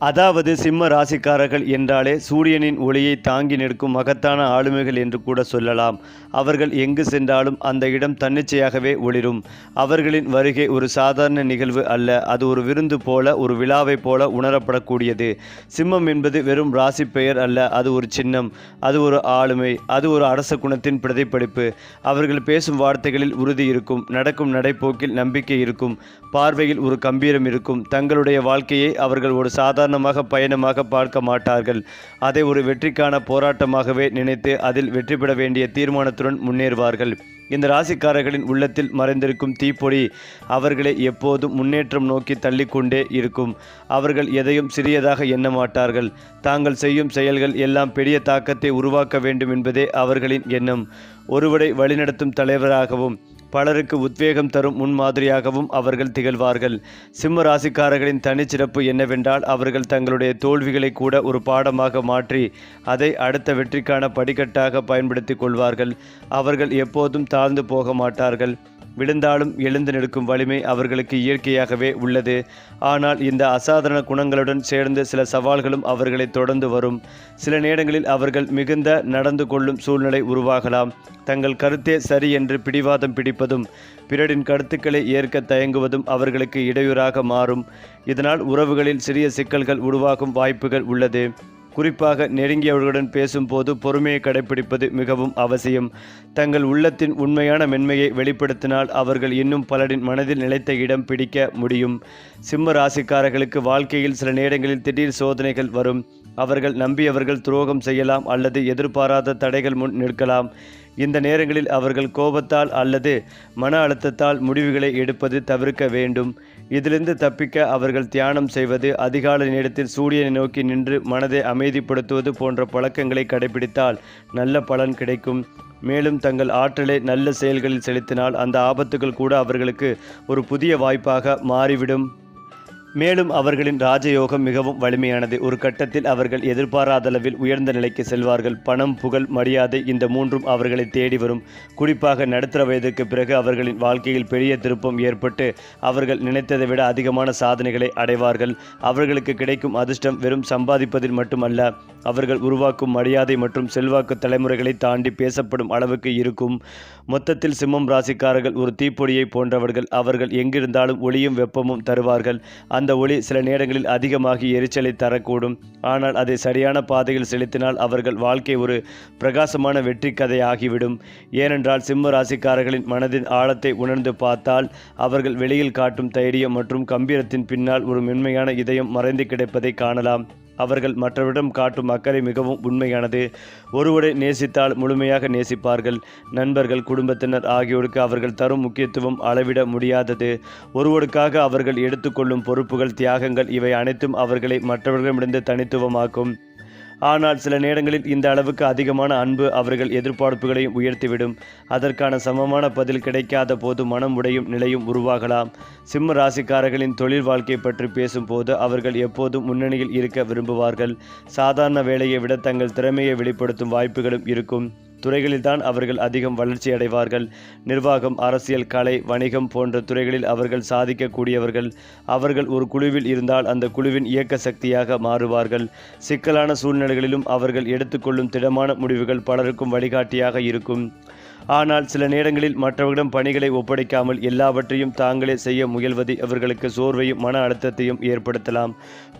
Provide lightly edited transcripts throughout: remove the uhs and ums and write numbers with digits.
அதாவது சிம்ம ராசிக்காரர்கள் என்றாலே சூரியனின் ஒளியை தாங்கி நிற்கும் மகத்தான ஆளுமைகள் என்று கூட சொல்லலாம். அவர்கள் எங்கு சென்றாலும் அந்த இடம் தன்னிச்சையாகவே ஒளிரும். அவர்களின் வருகை ஒரு சாதாரண நிகழ்வு அல்ல, அது ஒரு விருந்து போல, ஒரு விழாவை போல உணரப்படக்கூடியது. சிம்மம் என்பது வெறும் ராசி பெயர் அல்ல, அது ஒரு சின்னம், அது ஒரு ஆளுமை, அது ஒரு அரச குணத்தின் பிரதிபலிப்பு. அவர்கள் பேசும் வார்த்தைகளில் உறுதி இருக்கும், நடக்கும் நடைப்போக்கில் நம்பிக்கை இருக்கும், பார்வையில் ஒரு கம்பீரம் இருக்கும். தங்களுடைய வாழ்க்கையை அவர்கள் ஒரு சாதாரணமாக பயணமாக பார்க்க மாட்டார்கள். அதை ஒரு வெற்றிக்கான போராட்டமாகவே நினைத்து அதில் வெற்றி பெற வேண்டிய தீர்மானத்துடன் முன்னேறுவார்கள். இந்த ராசிக்காரர்களின் உள்ளத்தில் மறைந்திருக்கும் தீப்பொறி அவர்களை எப்போதும் முன்னேற்றம் நோக்கி தள்ளிக்கொண்டே இருக்கும். அவர்கள் எதையும் சிறியதாக எண்ண மாட்டார்கள். தாங்கள் செய்யும் செயல்கள் எல்லாம் பெரிய தாக்கத்தை உருவாக்க வேண்டும் என்பதே அவர்களின் எண்ணம். ஒருவரை வழிநடத்தும் தலைவராகவும் பலருக்கு உத்வேகம் தரும் முன்மாதிரியாகவும் அவர்கள் திகழ்வார்கள். சிம்ம ராசிக்காரர்களின் தனிச்சிறப்பு என்னவென்றால், அவர்கள் தங்களுடைய தோல்விகளை கூட ஒரு பாடமாக மாற்றி அதை அடுத்த வெற்றிக்கான படிக்கட்டாக பயன்படுத்தி கொள்வார்கள். அவர்கள் எப்போதும் தாழ்ந்து போக மாட்டார்கள். விழுந்தாலும் எழுந்து நிற்கும் வலிமை அவர்களுக்கு இயற்கையாகவே உள்ளது. ஆனால் இந்த அசாதாரண குணங்களுடன் சேர்ந்து சில சவால்களும் அவர்களை தொடர்ந்து வரும். சில நேரங்களில் அவர்கள் மிகுந்த நடந்து கொள்ளும் சூழ்நிலை உருவாகலாம். தங்கள் கருத்தே சரி என்று பிடிவாதம் பிடிப்பதும் பிறரின் கருத்துக்களை ஏற்க தயங்குவதும் அவர்களுக்கு இடையூறாக மாறும். இதனால் உறவுகளில் சிறிய சிக்கல்கள் உருவாகும் வாய்ப்புகள் உள்ளது. குறிப்பாக நெருங்கியவர்களுடன் பேசும்போது பொறுமையை கடைபிடிப்பது மிகவும் அவசியம். தங்கள் உள்ளத்தின் உண்மையான மென்மையை வெளிப்படுத்தினால் அவர்கள் இன்னும் பலரின் மனதில் நிலைத்த இடம் பிடிக்க முடியும். சிம்ம ராசிக்காரர்களுக்கு வாழ்க்கையில் சில நேரங்களில் திடீர் சோதனைகள் வரும். அவர்கள் நம்பியவர்கள் துரோகம் செய்யலாம் அல்லது எதிர்பாராத தடைகள் முன் நிற்கலாம். இந்த நேரங்களில் அவர்கள் கோபத்தால் அல்லது மன அழுத்தத்தால் முடிவுகளை எடுப்பது தவிர்க்க வேண்டும். இதிலிருந்து தப்பிக்க அவர்கள் தியானம் செய்வது, அதிகாலை நேரத்தில் சூரியனை நோக்கி நின்று மனதை அமைதிப்படுத்துவது போன்ற பழக்கங்களை கடைபிடித்தால் நல்ல பலன் கிடைக்கும். மேலும் தங்கள் ஆற்றலை நல்ல செயல்களில் செலுத்தினால் அந்த ஆபத்துகள் கூட அவர்களுக்கு ஒரு புதிய வாய்ப்பாக மாறிவிடும். மேலும் அவர்களின் ராஜயோகம் மிகவும் வலிமையானது. ஒரு கட்டத்தில் அவர்கள் எதிர்பாராத அளவில் உயர்ந்த நிலைக்கு செல்வார்கள். பணம், புகழ், மரியாதை இந்த மூன்றும் அவர்களை தேடி வரும். குறிப்பாக நடுத்தர வயதுக்கு பிறகு அவர்களின் வாழ்க்கையில் பெரிய திருப்பம் ஏற்பட்டு அவர்கள் நினைத்ததை விட அதிகமான சாதனைகளை அடைவார்கள். அவர்களுக்கு கிடைக்கும் அதிர்ஷ்டம் வெறும் சம்பாதிப்பதில் மட்டுமல்ல, அவர்கள் உருவாக்கும் மரியாதை மற்றும் செல்வாக்கு தலைமுறைகளை தாண்டி பேசப்படும் அளவுக்கு இருக்கும். மொத்தத்தில் சிம்மம் ராசிக்காரர்கள் ஒரு தீப்பொறியை போன்றவர்கள். அவர்கள் எங்கிருந்தாலும் ஒளியும் வெப்பமும் தருவார்கள். அந்த ஒளி சில நேரங்களில் அதிகமாகி எரிச்சலை தரக்கூடும். ஆனால் அதை சரியான பாதையில் செலுத்தினால் அவர்கள் வாழ்க்கை ஒரு பிரகாசமான வெற்றி கதை ஆகிவிடும். ஏனென்றால் சிம்ம ராசிக்காரர்களின் மனதின் ஆழத்தை உணர்ந்து பார்த்தால் அவர்கள் வெளியில் காட்டும் தைரியம் மற்றும் கம்பீரத்தின் பின்னால் ஒரு மென்மையான இதயம் மறைந்து கிடப்பதை காணலாம். அவர்கள் மற்றவரிடம் காட்டும் அக்கறை மிகவும் உண்மையானது. ஒருவரை நேசித்தால் முழுமையாக நேசிப்பார்கள். நண்பர்கள், குடும்பத்தினர் ஆகியோருக்கு அவர்கள் தரும் முக்கியத்துவம் அளவிட முடியாதது. ஒருவருக்காக அவர்கள் எடுத்துக்கொள்ளும் பொறுப்புகள், தியாகங்கள் இவை அனைத்தும் அவர்களை மற்றவர்களிடமிருந்து தனித்துவமாக்கும். ஆனால் சில நேரங்களில் இந்த அளவுக்கு அதிகமான அன்பு அவர்கள் எதிர்பார்ப்புகளையும் உயர்த்திவிடும். அதற்கான சமமான பதில் கிடைக்காத போது மனம் உடையும் நிலையும் உருவாகலாம். சிம்ம ராசிக்காரர்களின் தொழில் வாழ்க்கை பற்றி பேசும்போது அவர்கள் எப்போதும் முன்னணியில் இருக்க விரும்புவார்கள். சாதாரண வேலையை விட தங்கள் திறமையை வெளிப்படுத்தும் வாய்ப்புகளும் இருக்கும் துறைகளில்தான் அவர்கள் அதிகம் வளர்ச்சி அடைவார்கள். நிர்வாகம், அரசியல், கலை, வணிகம் போன்ற துறைகளில் அவர்கள் சாதிக்கக்கூடியவர்கள். அவர்கள் ஒரு குழுவில் இருந்தால் அந்த குழுவின் இயக்க சக்தியாக மாறுவார்கள். சிக்கலான சூழ்நிலைகளிலும் அவர்கள் எடுத்துக்கொள்ளும் திடமான முடிவுகள் பலருக்கும் வழிகாட்டியாக இருக்கும். ஆனால் சில நேரங்களில் மற்றவர்களிடம் பணிகளை ஒப்படைக்காமல் எல்லாவற்றையும் தாங்களே செய்ய முயல்வது அவர்களுக்கு சோர்வையும் மன அழுத்தத்தையும் ஏற்படுத்தலாம்.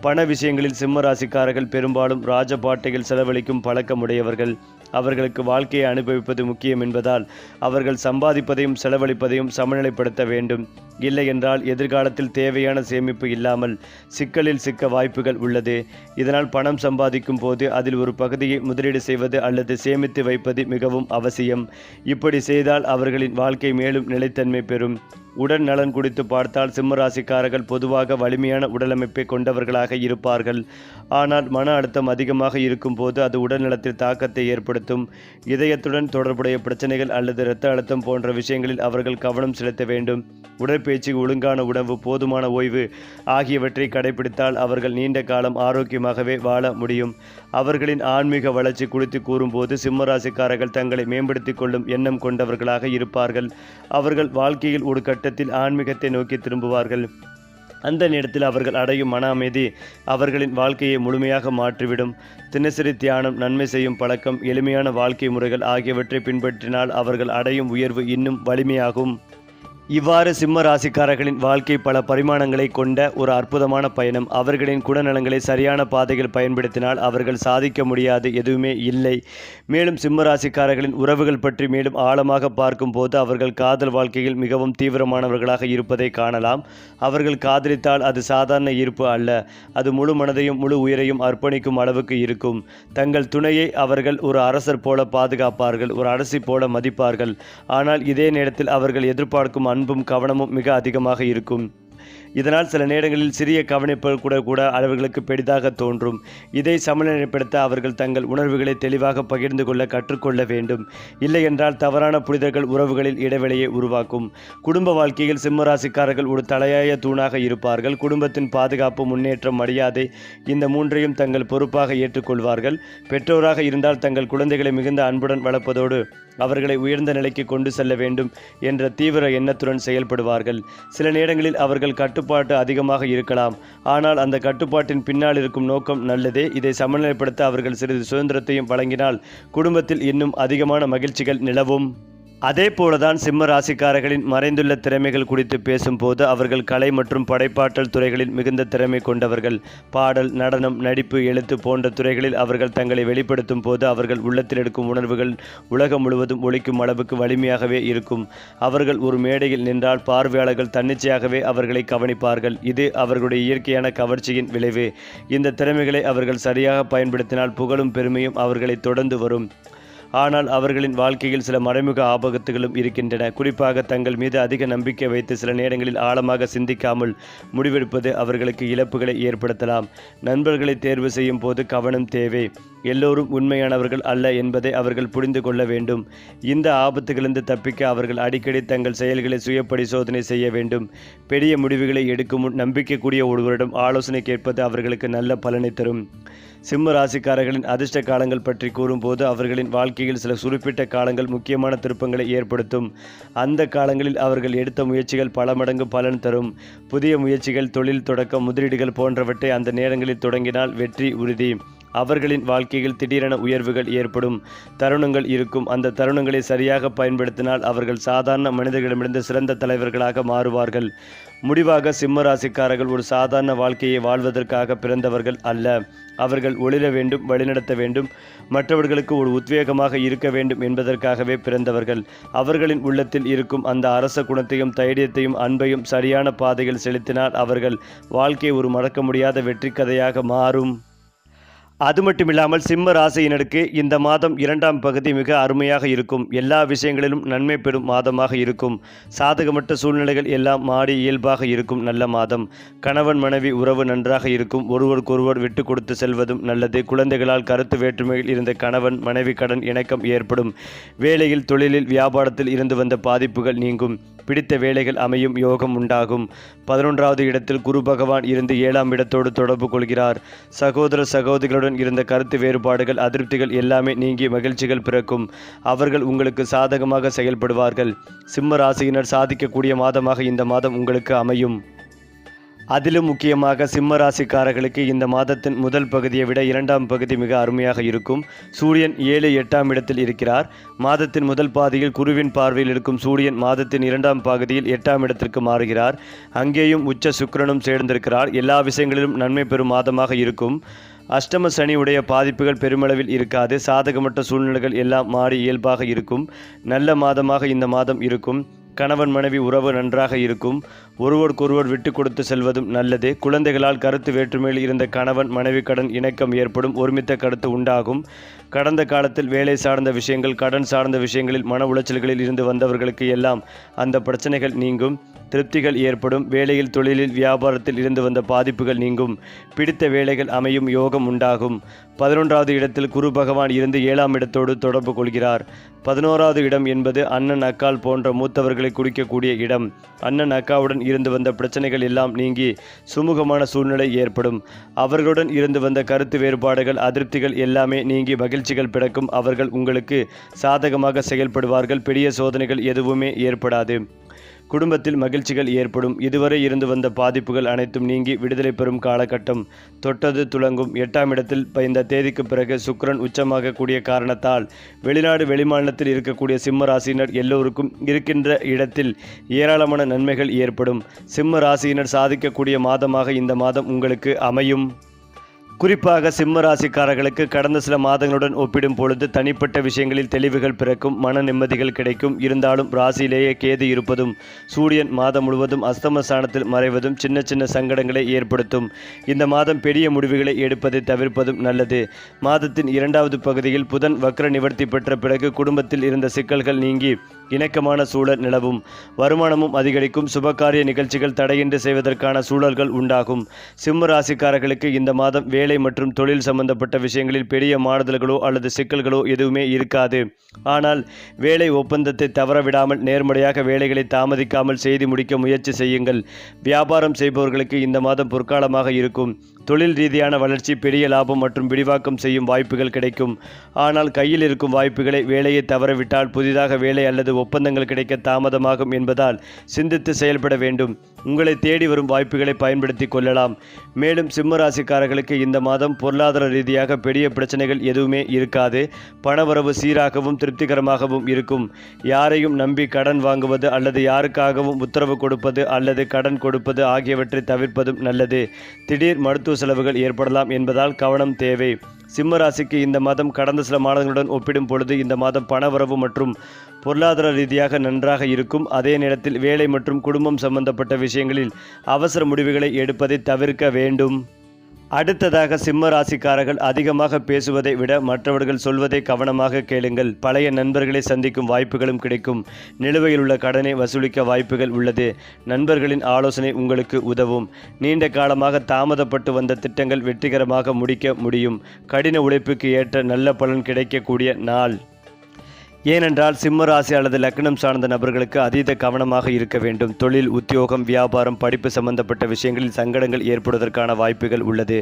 பண விஷயங்களில் சிம்ம ராசிக்காரர்கள் பெரும்பாலும் ராஜபாட்டைகள் செலவழிக்கும் பழக்கமுடையவர்கள். அவர்களுக்கு வாழ்க்கையை அனுபவிப்பது முக்கியம் என்பதால் அவர்கள் சம்பாதிப்பதையும் செலவழிப்பதையும் சமநிலைப்படுத்த வேண்டும். இல்லை என்றால் எதிர்காலத்தில் தேவையான சேமிப்பு இல்லாமல் சிக்கலில் சிக்க வாய்ப்புகள் உள்ளது. இதனால் பணம் சம்பாதிக்கும் போது அதில் ஒரு பகுதியை முதலீடு செய்வது அல்லது சேமித்து வைப்பது மிகவும் அவசியம். இப்படி செய்தால் அவர்களின் வாழ்க்கை மேலும் நிலைத்தன்மை பெறும். உடல் நலன் குறித்து பார்த்தால் சிம்மராசிக்காரர்கள் பொதுவாக வலிமையான உடலமைப்பை கொண்டவர்களாக இருப்பார்கள். ஆனால் மன அழுத்தம் அதிகமாக இருக்கும் போது அது உடல் நலத்தில் தாக்கத்தை ஏற்படுத்தும். இதயத்துடன் தொடர்புடைய பிரச்சனைகள் அல்லது இரத்த அழுத்தம் போன்ற விஷயங்களில் அவர்கள் கவனம் செலுத்த வேண்டும். உடற்பயிற்சி, ஒழுங்கான உணவு, போதுமான ஓய்வு ஆகியவற்றை கடைபிடித்தால் அவர்கள் நீண்ட காலம் ஆரோக்கியமாகவே வாழ முடியும். அவர்களின் ஆன்மீக வளர்ச்சி குறித்து கூறும்போது சிம்மராசிக்காரர்கள் தங்களை மேம்படுத்திக் கொள்ளும் எண்ணம் கொண்டவர்களாக இருப்பார்கள். அவர்கள் வாழ்க்கையில் ஒரு கட்டத்தில் ஆன்மீகத்தை நோக்கி திரும்புவார்கள். அந்த நேரத்தில் அவர்கள் அடையும் மன அமைதி அவர்களின் வாழ்க்கையை முழுமையாக மாற்றிவிடும். தினசரி தியானம், நன்மை செய்யும் பழக்கம், எளிமையான வாழ்க்கை முறைகள் ஆகியவற்றை பின்பற்றினால் அவர்கள் அடையும் உயர்வு இன்னும் வலிமையாகும். இவ்வாறு சிம்ம ராசிக்காரர்களின் வாழ்க்கை பல பரிமாணங்களை கொண்ட ஒரு அற்புதமான பயணம். அவர்களின் குணநலங்களை சரியான பாதையில் பயன்படுத்தினால் அவர்கள் சாதிக்க முடியாது எதுவுமே இல்லை. மேலும் சிம்ம ராசிக்காரர்களின் உறவுகள் பற்றி மேலும் ஆழமாக பார்க்கும்போது அவர்கள் காதல் வாழ்க்கையில் மிகவும் தீவிரமானவர்களாக இருப்பதை காணலாம். அவர்கள் காதலித்தால் அது சாதாரண ஈர்ப்பு அல்ல, அது முழு மனதையும் முழு உயிரையும் அர்ப்பணிக்கும் அளவுக்கு இருக்கும். தங்கள் துணையை அவர்கள் ஒரு அரசர் போல பாதுகாப்பார்கள், ஒரு அரசி போல மதிப்பார்கள். ஆனால் இதே நேரத்தில் அவர்கள் எதிர்பார்க்கும் அன்பும் கவனமும் மிக அதிகமாக இருக்கும். இதனால் சில நேரங்களில் சிறிய கவனிப்புகள் கூட அவர்களுக்கு பெரிதாக தோன்றும். இதை சமநிலைப்படுத்த அவர்கள் தங்கள் உணர்வுகளை தெளிவாக பகிர்ந்து கொள்ள கற்றுக்கொள்ள வேண்டும். இல்லை என்றால் தவறான புரிதல்கள் உறவுகளில் இடைவெளியை உருவாக்கும். குடும்ப வாழ்க்கையில் சிம்மராசிக்காரர்கள் ஒரு தலையாய தூணாக இருப்பார்கள். குடும்பத்தின் பாதுகாப்பு, முன்னேற்றம், மரியாதை இந்த மூன்றையும் தங்கள் பொறுப்பாக ஏற்றுக்கொள்வார்கள். பெற்றோராக இருந்தால் தங்கள் குழந்தைகளை மிகுந்த அன்புடன் வளர்ப்பதோடு அவர்களை உயர்ந்த நிலைக்கு கொண்டு செல்ல வேண்டும் என்ற தீவிர எண்ணத்துடன் செயல்படுவார்கள். சில நேரங்களில் அவர்கள் கட்டுப்பாட்டு அதிகமாக இருக்கலாம். ஆனால் அந்த கட்டுப்பாட்டின் பின்னால் இருக்கும் நோக்கம் நல்லதே. இதை சமநிலைப்படுத்த அவர்கள் சிறிது சுதந்திரத்தையும் வழங்கினால் குடும்பத்தில் இன்னும் அதிகமான மகிழ்ச்சிகள் நிலவும். அதே போலதான் சிம்ம ராசிக்காரர்களின் மறைந்துள்ள திறமைகள் குறித்து பேசும்போது அவர்கள் கலை மற்றும் படைப்பாற்றல் துறைகளில் மிகுந்த திறமை கொண்டவர்கள். பாடல், நடனம், நடிப்பு, எழுத்து போன்ற துறைகளில் அவர்கள் தங்களை வெளிப்படுத்தும் போது அவர்கள் உள்ளத்தில் எடுக்கும் உணர்வுகள் உலகம் முழுவதும் ஒலிக்கும் அளவுக்கு வலிமையாகவே இருக்கும். அவர்கள் ஒரு மேடையில் நின்றால் பார்வையாளர்கள் தன்னிச்சையாகவே அவர்களை கவனிப்பார்கள். இது அவர்களுடைய இயற்கையான கவர்ச்சியின் விளைவு. இந்த திறமைகளை அவர்கள் சரியாக பயன்படுத்தினால் புகழும் பெருமையும் அவர்களை தொடர்ந்து வரும். ஆனால் அவர்களின் வாழ்க்கையில் சில மறைமுக ஆபத்துகளும் இருக்கின்றன. குறிப்பாக தங்கள் மீது அதிக நம்பிக்கை வைத்து சில நேரங்களில் ஆழமாக சிந்திக்காமல் முடிவெடுப்பது அவர்களுக்கு இழப்புகளை ஏற்படுத்தலாம். நண்பர்களை தேர்வு செய்யும் போது கவனம் தேவை. எல்லோரும் உண்மையானவர்கள் அல்ல என்பதை அவர்கள் புரிந்து கொள்ள வேண்டும். இந்த ஆபத்துகளிலிருந்து தப்பிக்க அவர்கள் அடிக்கடி தங்கள் செயல்களை சுய பரிசோதனை செய்ய வேண்டும். பெரிய முடிவுகளை எடுக்கும் முன் நம்பிக்கைக்குரிய ஒருவரிடம் ஆலோசனை கேட்பது அவர்களுக்கு நல்ல பலனை தரும். சிம்ம ராசிக்காரர்களின் அதிர்ஷ்ட காலங்கள் பற்றி கூறும்போது அவர்களின் வாழ்க்கையில் சில குறிப்பிட்ட காலங்கள் முக்கியமான திருப்பங்களை ஏற்படுத்தும். அந்த காலங்களில் அவர்கள் எடுத்த முயற்சிகள் பல மடங்கு பலன் தரும். புதிய முயற்சிகள், தொழில் தொடக்கம், முதலீடுகள் போன்றவற்றை அந்த நேரங்களில் தொடங்கினால் வெற்றி உறுதி. அவர்களின் வாழ்க்கையில் திடீரென உயர்வுகள் ஏற்படும் தருணங்கள் இருக்கும். அந்த தருணங்களை சரியாக பயன்படுத்தினால் அவர்கள் சாதாரண மனிதர்களிடமிருந்து சிறந்த தலைவர்களாக மாறுவார்கள். முடிவாக சிம்ம ராசிக்காரர்கள் ஒரு சாதாரண வாழ்க்கையை வாழ்வதற்காக பிறந்தவர்கள் அல்ல. அவர்கள் ஒளிர வேண்டும், வழிநடத்த வேண்டும், மற்றவர்களுக்கு ஒரு உத்வேகமாக இருக்க வேண்டும் என்பதற்காகவே பிறந்தவர்கள். அவர்களின் உள்ளத்தில் இருக்கும் அந்த அரச குணத்தையும் தைரியத்தையும் அன்பையும் சரியான பாதையில் செலுத்தினால் அவர்கள் வாழ்க்கை ஒரு மறக்க முடியாத வெற்றி கதையாக மாறும். அது மட்டுமில்லாமல் சிம்ம ராசியினருக்கு இந்த மாதம் 2ஆம் பகுதி மிக அருமையாக இருக்கும். எல்லா விஷயங்களிலும் நன்மை பெறும் மாதமாக இருக்கும். சாதகமற்ற சூழ்நிலைகள் எல்லாம் மாறி இயல்பாக இருக்கும் நல்ல மாதம். கணவன் மனைவி உறவு நன்றாக இருக்கும். ஒருவருக்கொருவர் விட்டு கொடுத்து செல்வதும் நல்லது. குழந்தைகளால் கருத்து வேற்றுமையில் இருந்த கணவன் மனைவி கடன் இணக்கம் ஏற்படும். வேலையில், தொழிலில், வியாபாரத்தில் இருந்து வந்த பாதிப்புகள் நீங்கும். பிடித்த வேலைகள் அமையும், யோகம் உண்டாகும். 11வது இடத்தில் குரு பகவான் இருந்து 7ஆம் இடத்தோடு தொடர்பு கொள்கிறார். சகோதர சகோதரிகளுடன் இருந்த கருத்து வேறுபாடுகள், அதிருப்திகள் எல்லாமே நீங்கி மகிழ்ச்சிகள் பிறக்கும். அவர்கள் உங்களுக்கு சாதகமாக செயல்படுவார்கள். சிம்ம ராசியினர் சாதிக்கக்கூடிய மாதமாக இந்த மாதம் உங்களுக்கு அமையும். அதிலும் முக்கியமாக சிம்ம ராசிக்காரர்களுக்கு இந்த மாதத்தின் முதல் பகுதியை விட 2ஆம் பகுதி மிக அருமையாக இருக்கும். சூரியன் 7, 8ஆம் இடத்தில் இருக்கிறார். மாதத்தின் முதல் பாதியில் குருவின் பார்வையில் இருக்கும் சூரியன் மாதத்தின் 2ஆம் பகுதியில் 8ஆம் இடத்திற்கு மாறுகிறார். அங்கேயும் உச்ச சுக்கிரனும் சேர்ந்திருக்கிறார். எல்லா விஷயங்களிலும் நன்மை பெறும் மாதமாக இருக்கும். அஷ்டம சனி உடைய பாதிப்புகள் பெருமளவில் இருக்காது. சாதகமற்ற சூழ்நிலைகள் எல்லாம் மாறி இயல்பாக இருக்கும். நல்ல மாதமாக இந்த மாதம் இருக்கும். கணவன் மனைவி உறவு நன்றாக இருக்கும். ஒருவருக்கொருவர் விட்டு கொடுத்து செல்வதும் நல்லது. குழந்தைகளால் கருத்து வேற்றுமையில் இருந்த கணவன் மனைவி கடன் இணக்கம் ஏற்படும். ஒருமித்த கருத்து உண்டாகும். கடந்த காலத்தில் வேலை சார்ந்த விஷயங்கள், கடன் சார்ந்த விஷயங்களில் மன உளைச்சல்களில் இருந்து வந்தவர்களுக்கு எல்லாம் அந்த பிரச்சனைகள் நீங்கும். திருப்திகள் ஏற்படும். வேலையில், தொழிலில், வியாபாரத்தில் இருந்து வந்த பாதிப்புகள் நீங்கும். பிடித்த வேலைகள் அமையும், யோகம் உண்டாகும். 11வது இடத்தில் குரு பகவான் இருந்து 7ஆம் இடத்தோடு தொடர்பு கொள்கிறார். 11வது இடம் என்பது அண்ணன் அக்கால் போன்ற மூத்தவர்களை குறிக்கக்கூடிய இடம். அண்ணன் அக்காவுடன் இருந்து வந்த பிரச்சனைகள் எல்லாம் நீங்கி சுமூகமான சூழ்நிலை ஏற்படும். அவர்களுடன் இருந்து வந்த கருத்து வேறுபாடுகள், அதிருப்திகள் எல்லாமே நீங்கி மகிழ்ச்சிகள் பிறக்கும். அவர்கள் உங்களுக்கு சாதகமாக செயல்படுவார்கள். பெரிய சோதனைகள் எதுவுமே ஏற்படாது. குடும்பத்தில் மகிழ்ச்சிகள் ஏற்படும். இதுவரை இருந்து வந்த பாதிப்புகள் அனைத்தும் நீங்கி விடுதலை பெறும் காலகட்டம். தொட்டது துலங்கும். 8ஆம் இடத்தில் இந்த தேதிக்கு பிறகு சுக்கிரன் உச்சமாக கூடிய காரணத்தால் வெளிநாடு வெளிமாநிலத்தில் இருக்கக்கூடிய சிம்ம ராசியினர் எல்லோருக்கும் இருக்கின்ற இடத்தில் ஏராளமான நன்மைகள் ஏற்படும். சிம்ம ராசியினர் சாதிக்கக்கூடிய மாதமாக இந்த மாதம் உங்களுக்கு அமையும். குறிப்பாக சிம்ம ராசிக்காரர்களுக்கு கடந்த சில மாதங்களுடன் ஒப்பிடும் பொழுது தனிப்பட்ட விஷயங்களில் தெளிவுகள் பிறக்கும், மன நிம்மதிகள் கிடைக்கும். இருந்தாலும் ராசியிலேயே கேது இருப்பதும் சூரியன் மாதம் முழுவதும் அஸ்தம ஸ்தானத்தில் மறைவதும் சின்ன சின்ன சங்கடங்களை ஏற்படுத்தும். இந்த மாதம் பெரிய முடிவுகளை எடுப்பதை தவிர்ப்பதும் நல்லது. மாதத்தின் 2வது பகுதியில் புதன் வக்ர நிவர்த்தி பெற்ற பிறகு குடும்பத்தில் இருந்த சிக்கல்கள் நீங்கி இணக்கமான சூழல் நிலவும். வருமானமும் அதிகரிக்கும். சுபகாரிய நிகழ்ச்சிகள் தடையின்றி செய்வதற்கான சூழல்கள் உண்டாகும். சிம்ம ராசிக்காரர்களுக்கு இந்த மாதம் வேலை மற்றும் தொழில் சம்பந்தப்பட்ட விஷயங்களில் பெரிய மாறுதல்களோ அல்லது சிக்கல்களோ எதுவுமே இருக்காது. ஆனால் வேலை ஒப்பந்தத்தை தவறவிடாமல் நேர்முறையாக வேலைகளை தாமதிக்காமல் செய்து முடிக்க முயற்சி செய்யுங்கள். வியாபாரம் செய்பவர்களுக்கு இந்த மாதம் பொற்காலமாக இருக்கும். தொழில் ரீதியான வளர்ச்சி, பெரிய லாபம் மற்றும் விரிவாக்கம் செய்யும் வாய்ப்புகள் கிடைக்கும். ஆனால் கையில் இருக்கும் வாய்ப்புகளை வேலையை தவறவிட்டால் புதிதாக வேலை அல்லது ஒப்பந்தங்கள் கிடைக்க தாமதமாகும் என்பதால் சிந்தித்து செயல்பட வேண்டும். உங்களை தேடி வரும் வாய்ப்புகளை பயன்படுத்தி கொள்ளலாம். மேலும் சிம்ம ராசிக்காரர்களுக்கு இந்த மாதம் பொருளாதார ரீதியாக பெரிய பிரச்சனைகள் எதுவுமே இருக்காது. பணவரவு சீராகவும் திருப்திகரமாகவும் இருக்கும். யாரையும் நம்பி கடன் வாங்குவது அல்லது யாருக்காகவும் உத்தரவு கொடுப்பது அல்லது கடன் கொடுப்பது ஆகியவற்றை தவிர்ப்பதும் நல்லது. திடீர் மருத்துவ செலவுகள் ஏற்படலாம் என்பதால் கவனம் தேவை. சிம்ம ராசிக்கு இந்த மாதம் கடந்த சில மாதங்களுடன் ஒப்பிடும் பொழுது இந்த மாதம் பணவரவு மற்றும் பொருளாதார ரீதியாக நன்றாக இருக்கும். அதே நேரத்தில் வேலை மற்றும் குடும்பம் சம்பந்தப்பட்ட விஷயங்களில் அவசர முடிவுகளை எடுப்பதை தவிர்க்க வேண்டும். அடுத்ததாக சிம்ம ராசிக்காரர்கள் அதிகமாக பேசுவதை விட மற்றவர்கள் சொல்வதை கவனமாக கேளுங்கள். பழைய நண்பர்களை சந்திக்கும் வாய்ப்புகளும் கிடைக்கும். நிலுவையில் உள்ள கடனை வசூலிக்க வாய்ப்புகள் உள்ளது. நண்பர்களின் ஆலோசனை உங்களுக்கு உதவும். நீண்ட காலமாக தாமதப்பட்டு வந்த திட்டங்கள் வெற்றிகரமாக முடிக்க முடியும். கடின உழைப்புக்கு ஏற்ற நல்ல பலன் கிடைக்கக்கூடிய நாள். ஏனென்றால் சிம்ம ராசி அல்லது லக்னம் சார்ந்த நபர்களுக்கு அதீத கவனமாக இருக்க வேண்டும். தொழில், உத்தியோகம், வியாபாரம், படிப்பு சம்பந்தப்பட்ட விஷயங்களில் சங்கடங்கள் ஏற்படுவதற்கான வாய்ப்புகள் உள்ளது.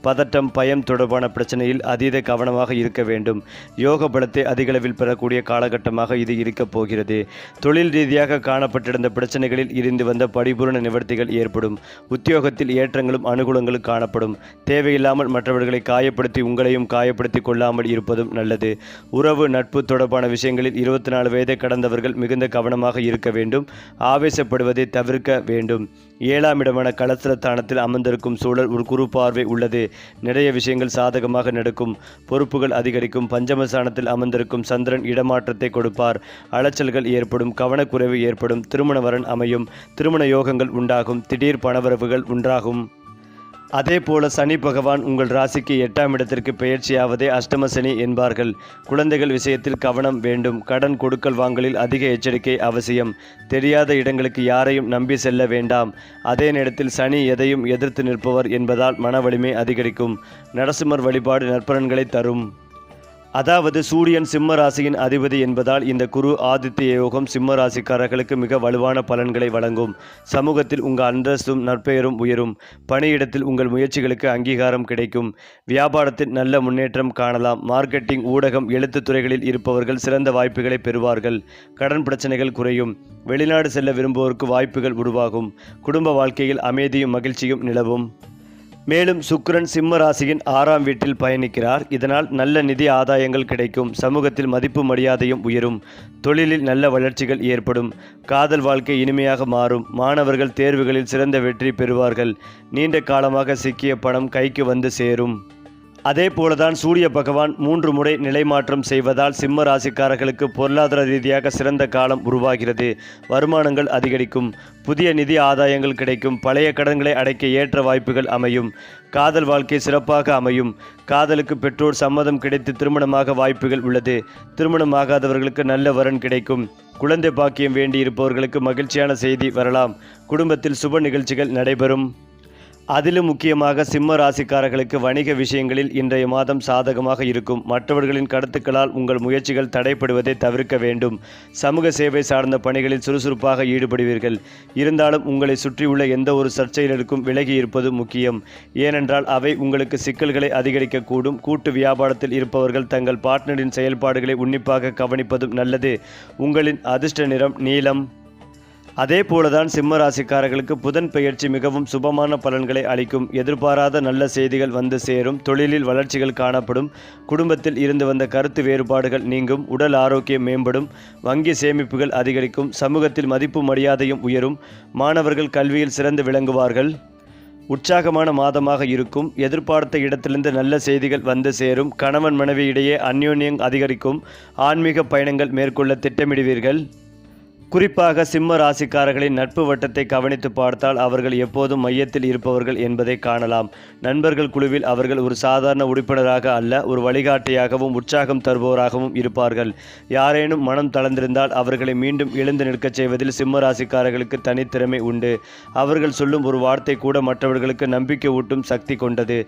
பதட்டம், பயம் தொடர்பான பிரச்சனையில் அதீத கவனமாக இருக்க வேண்டும். யோக பலத்தை அதிகளவில் பெறக்கூடிய காலகட்டமாக இது இருக்கப் போகிறது. தொழில் ரீதியாக காணப்பட்டிருந்த பிரச்சனைகளில் இருந்து வந்த பரிபூர்ண நிவர்த்திகள் ஏற்படும். உத்தியோகத்தில் ஏற்றங்களும் அனுகூலங்களும் காணப்படும். தேவையில்லாமல் மற்றவர்களை காயப்படுத்தி உங்களையும் காயப்படுத்தி கொள்ளாமல் இருப்பதும் நல்லது. உறவு, நட்பு தொடர்பான விஷயங்களில் 24 வயதை கடந்தவர்கள் மிகுந்த கவனமாக இருக்க வேண்டும். ஆவேசப்படுவதை தவிர்க்க வேண்டும். 7ஆம் இடமான கலத்திரஸ்தானத்தில் அமர்ந்திருக்கும் சூழல் ஒரு குரு பார்வை உள்ளது. நிறைய விஷயங்கள் சாதகமாக நடக்கும். பொறுப்புகள் அதிகரிக்கும். பஞ்சமஸ்தானத்தில் அமர்ந்திருக்கும் சந்திரன் இடமாற்றத்தை கொடுப்பார். அலைச்சல்கள் ஏற்படும். கவனக்குறைவு ஏற்படும். திருமண வரன் அமையும். திருமண யோகங்கள் உண்டாகும். திடீர் பணவரவுகள் உண்டாகும். அதே போல சனி பகவான் உங்கள் ராசிக்கு 8ஆம் இடத்திற்கு பெயர்ச்சியாவதே அஷ்டம சனி என்பார்கள். குழந்தைகள் விஷயத்தில் கவனம் வேண்டும். கடன் கொடுக்கல் வாங்கலில் அதிக எச்சரிக்கை அவசியம். தெரியாத இடங்களுக்கு யாரையும் நம்பி செல்ல வேண்டாம். அதே நேரத்தில் சனி எதையும் எதிர்த்து நிற்பவர் என்பதால் மன வலிமை அதிகரிக்கும். நரசிம்மர் வழிபாடு நற்பலன்களை தரும். அதாவது சூரியன் சிம்ம ராசியின் அதிபதி என்பதால் இந்த குரு ஆதித்ய யோகம் சிம்ம ராசிக்காரர்களுக்கு மிக வலுவான பலன்களை வழங்கும். சமூகத்தில் உங்கள் அந்தஸ்தும் நற்பெயரும் உயரும். பணியிடத்தில் உங்கள் முயற்சிகளுக்கு அங்கீகாரம் கிடைக்கும். வியாபாரத்தில் நல்ல முன்னேற்றம் காணலாம். மார்க்கெட்டிங், ஊடகம், எழுத்துத் துறைகளில் இருப்பவர்கள் சிறந்த வாய்ப்புகளை பெறுவார்கள். கடன் பிரச்சனைகள் குறையும். வெளிநாடு செல்ல விரும்புவோருக்கு வாய்ப்புகள் உருவாகும். குடும்ப வாழ்க்கையில் அமைதியும் மகிழ்ச்சியும் நிலவும். மேலும் சுக்கிரன் சிம்ம ராசியின் 6ஆம் வீட்டில் பயணிக்கிறார். இதனால் நல்ல நிதி ஆதாயங்கள் கிடைக்கும். சமூகத்தில் மதிப்பு மரியாதையும் உயரும். தொழிலில் நல்ல வளர்ச்சிகள் ஏற்படும். காதல் வாழ்க்கை இனிமையாக மாறும். மாணவர்கள் தேர்வுகளில் சிறந்த வெற்றி பெறுவார்கள். நீண்ட காலமாக சிக்கிய பணம் கைக்கு வந்து சேரும். அதே போலதான் சூரிய பகவான் 3 முறை நிலைமாற்றம் செய்வதால் சிம்ம ராசிக்காரர்களுக்கு பொருளாதார ரீதியாக சிறந்த காலம் உருவாகிறது. வருமானங்கள் அதிகரிக்கும். புதிய நிதி ஆதாயங்கள் கிடைக்கும். பழைய கடன்களை அடைக்க ஏற்ற வாய்ப்புகள் அமையும். காதல் வாழ்க்கை சிறப்பாக அமையும். காதலுக்கு பெற்றோர் சம்மதம் கிடைத்து திருமணமாக வாய்ப்புகள் உள்ளது. திருமணமாகாதவர்களுக்கு நல்ல வரன் கிடைக்கும். குழந்தை பாக்கியம் வேண்டியிருப்பவர்களுக்கு மகிழ்ச்சியான செய்தி வரலாம். குடும்பத்தில் சுப நிகழ்ச்சிகள் நடைபெறும். அதிலும் முக்கியமாக சிம்ம ராசிக்காரர்களுக்கு வணிக விஷயங்களில் இன்றைய மாதம் சாதகமாக இருக்கும். மற்றவர்களின் கருத்துக்களால் உங்கள் முயற்சிகள் தடைப்படுவதை தவிர்க்க வேண்டும். சமூக சேவை சார்ந்த பணிகளில் சுறுசுறுப்பாக ஈடுபடுவீர்கள். இருந்தாலும் உங்களை சுற்றியுள்ள எந்த ஒரு சர்ச்சைகளுக்கும் விலகி இருப்பது முக்கியம். ஏனென்றால் அவை உங்களுக்கு சிக்கல்களை அதிகரிக்கக்கூடும். கூட்டு வியாபாரத்தில் இருப்பவர்கள் தங்கள் பார்ட்னரின் செயல்பாடுகளை உன்னிப்பாக கவனிப்பதும் நல்லது. உங்களின் அதிர்ஷ்ட நிறம் நீலம். அதே போலதான் சிம்ம ராசிக்காரர்களுக்கு புதன் பெயர்ச்சி மிகவும் சுபமான பலன்களை அளிக்கும். எதிர்பாராத நல்ல செய்திகள் வந்து சேரும். தொழிலில் வளர்ச்சிகள் காணப்படும். குடும்பத்தில் இருந்து வந்த கருத்து வேறுபாடுகள் நீங்கும். உடல் ஆரோக்கியம் மேம்படும். வங்கி சேமிப்புகள் அதிகரிக்கும். சமூகத்தில் மதிப்பு மரியாதையும் உயரும். மாணவர்கள் கல்வியில் சிறந்து விளங்குவார்கள். உற்சாகமான மாதமாக இருக்கும். எதிர்பார்த்த இடத்திலிருந்து நல்ல செய்திகள் வந்து சேரும். கணவன் மனைவி இடையே அந்யோன்யம் அதிகரிக்கும். ஆன்மீக பயணங்கள் மேற்கொள்ள திட்டமிடுவீர்கள். குறிப்பாக சிம்ம ராசிக்காரர்களின் நட்பு வட்டத்தை கவனித்து பார்த்தால் அவர்கள் எப்போதும் மையத்தில் இருப்பவர்கள் என்பதை காணலாம். நண்பர்கள் குழுவில் அவர்கள் ஒரு சாதாரண உறுப்பினராக அல்ல, ஒரு வழிகாட்டியாகவும் உற்சாகம் தருபவராகவும் இருப்பார்கள். யாரேனும் மனம் தளர்ந்திருந்தால் அவர்களை மீண்டும் எழுந்து நிற்கச் செய்வதில் சிம்ம ராசிக்காரர்களுக்கு தனித்திறமை உண்டு. அவர்கள் சொல்லும் ஒரு வார்த்தை கூட மற்றவர்களுக்கு நம்பிக்கை ஊட்டும் சக்தி கொண்டது.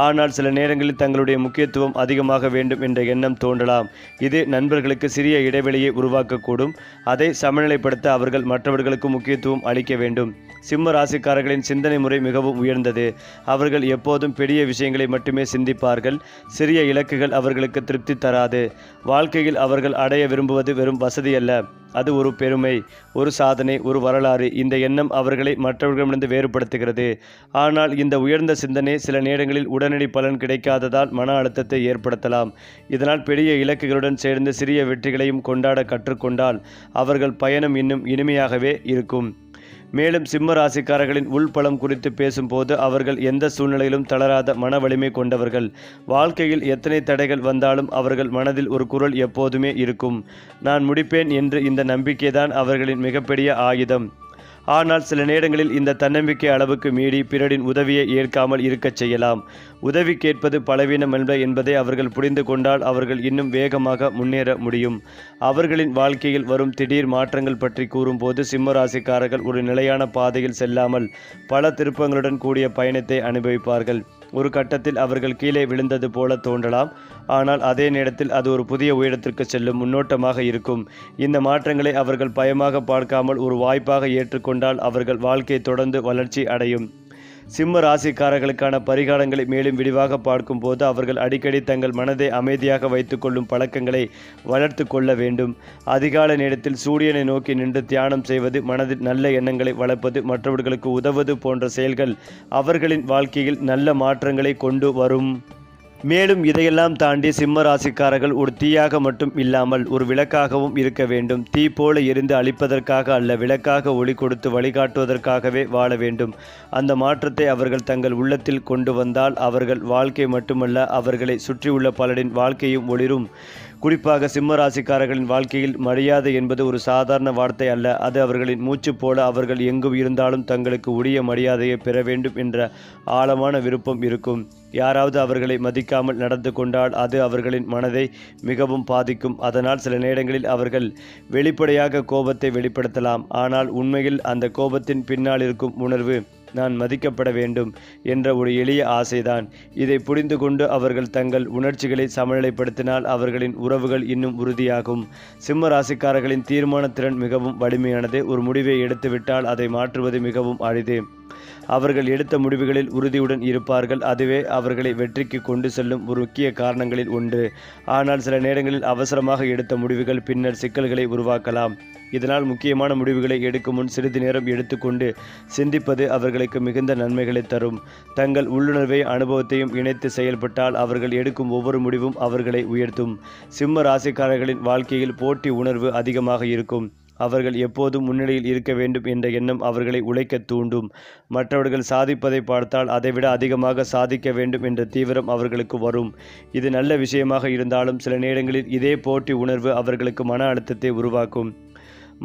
ஆனால் சில நேரங்களில் தங்களுடைய முக்கியத்துவம் அதிகமாக வேண்டும் என்ற எண்ணம் தோன்றலாம். இது நண்பர்களுக்கு சிறிய இடைவெளியை உருவாக்கக்கூடும். அதை சமநிலைப்படுத்த அவர்கள் மற்றவர்களுக்கு முக்கியத்துவம் அளிக்க வேண்டும். சிம்ம ராசிக்காரர்களின் சிந்தனை முறை மிகவும் உயர்ந்தது. அவர்கள் எப்போதும் பெரிய விஷயங்களை மட்டுமே சிந்திப்பார்கள். சிறிய இலக்குகள் அவர்களுக்கு திருப்தி தராது. வாழ்க்கையில் அவர்கள் அடைய விரும்புவது வெறும் வசதி அல்ல, அது ஒரு பெருமை, ஒரு சாதனை, ஒரு வரலாறு. இந்த எண்ணம் அவர்களை மற்றவர்களிடமிருந்து வேறுபடுத்துகிறது. ஆனால் இந்த உயர்ந்த சிந்தனை சில நேரங்களில் உடனடி பலன் கிடைக்காததால் மன அழுத்தத்தை ஏற்படுத்தலாம். இதனால் பெரிய இலக்குகளுடன் சேர்ந்து சிறிய வெற்றிகளையும் கொண்டாட கற்றுக்கொண்டால் அவர்கள் பயணம் இன்னும் இனிமையாகவே இருக்கும். மேலும் சிம்ம ராசிக்காரர்களின் உள்பலம் குறித்து பேசும்போது அவர்கள் எந்த சூழ்நிலையிலும் தளராத மன வலிமை கொண்டவர்கள். வாழ்க்கையில் எத்தனை தடைகள் வந்தாலும் அவர்கள் மனதில் ஒரு குரல் எப்போதுமே இருக்கும். நான் முடிப்பேன் என்று. இந்த நம்பிக்கைதான் அவர்களின் மிகப்பெரிய ஆயுதம். ஆனால் சில நேரங்களில் இந்த தன்னம்பிக்கை அளவுக்கு மீறி பிறரின் உதவியை ஏற்காமல் இருக்கச் செய்யலாம். உதவி கேட்பது பலவீனம் என்பதை அவர்கள் புரிந்து கொண்டால் அவர்கள் இன்னும் வேகமாக முன்னேற முடியும். அவர்களின் வாழ்க்கையில் வரும் திடீர் மாற்றங்கள் பற்றி கூறும்போது சிம்ம ராசிக்காரர்கள் ஒரு நிலையான பாதையில் செல்லாமல் பல திருப்பங்களுடன் கூடிய பயணத்தை அனுபவிப்பார்கள். ஒரு கட்டத்தில் அவர்கள் கீழே விழுந்தது போல தோன்றலாம். ஆனால் அதே நேரத்தில் அது ஒரு புதிய உயரத்திற்கு செல்லும் முன்னோட்டமாக இருக்கும். இந்த மாற்றங்களை அவர்கள் பயமாக பார்க்காமல் ஒரு வாய்ப்பாக ஏற்றுக்கொண்டால் அவர்கள் வாழ்க்கை தொடர்ந்து வளர்ச்சி அடையும். சிம்ம ராசிக்காரர்களுக்கான பரிகாரங்களை மேலும் விரிவாக பார்க்கும்போது அவர்கள் அடிக்கடி தங்கள் மனதை அமைதியாக வைத்துக்கொள்ளும் பழக்கங்களை வளர்த்து கொள்ள வேண்டும். அதிகாலை நேரத்தில் சூரியனை நோக்கி நின்று தியானம் செய்வது, மனதில் நல்ல எண்ணங்களை வளர்ப்பது, மற்றவர்களுக்கு உதவுவது போன்ற செயல்கள் அவர்களின் வாழ்க்கையில் நல்ல மாற்றங்களை கொண்டு வரும். மேலும் இதையெல்லாம் தாண்டி சிம்ம ராசிக்காரர்கள் ஒரு தீயாக மட்டும் இல்லாமல் ஒரு விளக்காகவும் இருக்க வேண்டும். தீ போல எரிந்து அழிப்பதற்காக அல்ல, விளக்காக ஒளி கொடுத்து வழிகாட்டுவதற்காகவே வாழ வேண்டும். அந்த மாற்றத்தை அவர்கள் தங்கள் உள்ளத்தில் கொண்டு வந்தால் அவர்கள் வாழ்க்கை மட்டுமல்ல, அவர்களை சுற்றியுள்ள பலரின் வாழ்க்கையும் ஒளிரும். குறிப்பாக சிம்ம ராசிக்காரர்களின் வாழ்க்கையில் மரியாதை என்பது ஒரு சாதாரண வார்த்தை அல்ல, அது அவர்களின் மூச்சு போல. அவர்கள் எங்கு இருந்தாலும் தங்களுக்கு உரிய மரியாதையை பெற வேண்டும் என்ற ஆழமான விருப்பம் இருக்கும். யாராவது அவர்களை மதிக்காமல் நடந்து கொண்டால் அது அவர்களின் மனதை மிகவும் பாதிக்கும். அதனால் சில நேரங்களில் அவர்கள் வெளிப்படையாக கோபத்தை வெளிப்படுத்தலாம். ஆனால் உண்மையில் அந்த கோபத்தின் பின்னால் இருக்கும் உணர்வு நான் மதிக்கப்பட வேண்டும் என்ற ஒரு எளிய ஆசைதான். இதை புரிந்து கொண்டு அவர்கள் தங்கள் உணர்ச்சிகளை சமநிலைப்படுத்தினால் அவர்களின் உறவுகள் இன்னும் உறுதியாகும். சிம்ம ராசிக்காரர்களின் தீர்மான திறன் மிகவும் வலிமையானது. ஒரு முடிவை எடுத்துவிட்டால் அதை மாற்றுவது மிகவும் அரிது. அவர்கள் எடுத்த முடிவுகளில் உறுதியுடன் இருப்பார்கள். அதுவே அவர்களை வெற்றிக்கு கொண்டு செல்லும் ஒரு முக்கிய காரணங்களில் ஒன்று. ஆனால் சில நேரங்களில் அவசரமாக எடுத்த முடிவுகள் பின்னர் சிக்கல்களை உருவாக்கலாம். இதனால் முக்கியமான முடிவுகளை எடுக்கும் முன் சிறிது நேரம் எடுத்துக்கொண்டு சிந்திப்பது அவர்களுக்கு மிகுந்த நன்மைகளை தரும். தங்கள் உள்ளுணர்வை அனுபவத்தையும் இணைத்து செயல்பட்டால் அவர்கள் எடுக்கும் ஒவ்வொரு முடிவும் அவர்களை உயர்த்தும். சிம்ம ராசிக்காரர்களின் வாழ்க்கையில் போட்டி உணர்வு அதிகமாக இருக்கும். அவர்கள் எப்போதும் முன்னிலையில் இருக்க வேண்டும் என்ற எண்ணம் அவர்களை உழைக்க தூண்டும். மற்றவர்கள் சாதிப்பதை பார்த்தால் அதைவிட அதிகமாக சாதிக்க வேண்டும் என்ற தீவிரம் அவர்களுக்கு வரும். இது நல்ல விஷயமாக இருந்தாலும் சில நேரங்களில் இதே போட்டி உணர்வு அவர்களுக்கு மன அழுத்தத்தை உருவாக்கும்.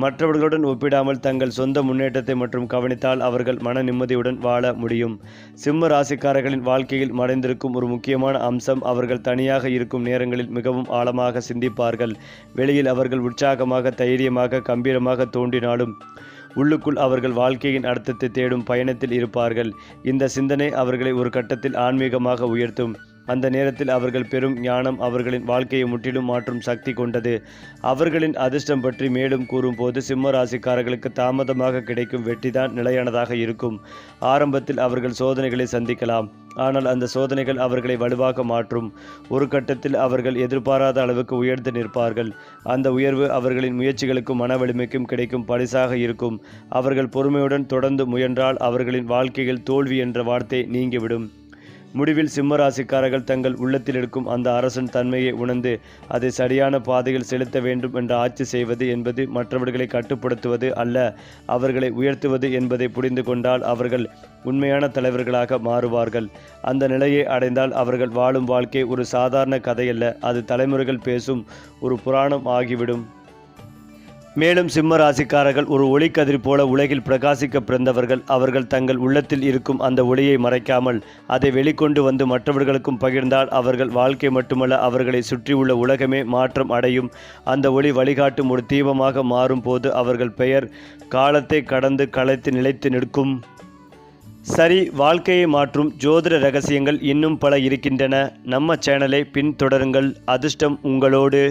மற்றவர்களுடன் ஒப்பிடாமல் தங்கள் சொந்த முன்னேற்றத்தை மற்றும் கவனித்தால் அவர்கள் மன நிம்மதியுடன் வாழ முடியும். சிம்ம ராசிக்காரர்களின் வாழ்க்கையில் மறைந்திருக்கும் ஒரு முக்கியமான அம்சம், அவர்கள் தனியாக இருக்கும் நேரங்களில் மிகவும் ஆழமாக சிந்திப்பார்கள். வெளியில் அவர்கள் உற்சாகமாக, தைரியமாக, கம்பீரமாக தோன்றினாலும் உள்ளுக்குள் அவர்கள் வாழ்க்கையின் அர்த்தத்தை தேடும் பயணத்தில் இருப்பார்கள். இந்த சிந்தனை அவர்களை ஒரு கட்டத்தில் ஆன்மீகமாக உயர்த்தும். அந்த நேரத்தில் அவர்கள் பெறும் ஞானம் அவர்களின் வாழ்க்கையை முற்றிலும் மாற்றும் சக்தி கொண்டது. அவர்களின் அதிர்ஷ்டம் பற்றி மேலும் கூறும்போது, சிம்ம ராசிக்காரர்களுக்கு தாமதமாக கிடைக்கும் வெற்றிதான் நிலையானதாக இருக்கும். ஆரம்பத்தில் அவர்கள் சோதனைகளை சந்திக்கலாம், ஆனால் அந்த சோதனைகள் அவர்களை வலுவாக மாற்றும். ஒரு கட்டத்தில் அவர்கள் எதிர்பாராத அளவுக்கு உயர்ந்து நிற்பார்கள். அந்த உயர்வு அவர்களின் முயற்சிகளுக்கும் மன வலிமைக்கும் கிடைக்கும் பரிசாக இருக்கும். அவர்கள் பொறுமையுடன் தொடர்ந்து முயன்றால் அவர்களின் வாழ்க்கையில் தோல்வி என்ற வார்த்தை நீங்கிவிடும். முடிவில் சிம்ம ராசிக்காரர்கள் தங்கள் உள்ளத்தில் இருக்கும் அந்த அரசன் தன்மையை உணர்ந்து அதை சரியான பாதையில் செலுத்த வேண்டும் என்று ஆட்சி செய்வது என்பது மற்றவர்களை கட்டுப்படுத்துவது அல்ல, அவர்களை உயர்த்துவது என்பதை புரிந்து கொண்டால் அவர்கள் உண்மையான தலைவர்களாக மாறுவார்கள். அந்த நிலையை அடைந்தால் அவர்கள் வாழும் வாழ்க்கை ஒரு சாதாரண கதையல்ல, அது தலைமுறைகள் பேசும் ஒரு புராணம் ஆகிவிடும். மேலும் சிம்ம ராசிக்காரர்கள் ஒரு ஒளிக்கதிர் போல உலகில் பிரகாசிக்க பிறந்தவர்கள். அவர்கள் தங்கள் உள்ளத்தில் இருக்கும் அந்த ஒளியை மறைக்காமல் அதை வெளிக்கொண்டு வந்து மற்றவர்களுக்கும் பகிர்ந்தால் அவர்கள் வாழ்க்கை மட்டுமல்ல, அவர்களை சுற்றியுள்ள உலகமே மாற்றம் அடையும். அந்த ஒளி வழிகாட்டும் ஒரு தீபமாக மாறும் போது அவர்கள் பெயர் காலத்தை கடந்து கலைத்து நிலைத்து நிற்கும். சரி, வாழ்க்கையை மாற்றும் ஜோதிட ரகசியங்கள் இன்னும் பல இருக்கின்றன. நம்ம சேனலை பின்தொடருங்கள். அதிர்ஷ்டம் உங்களோடு.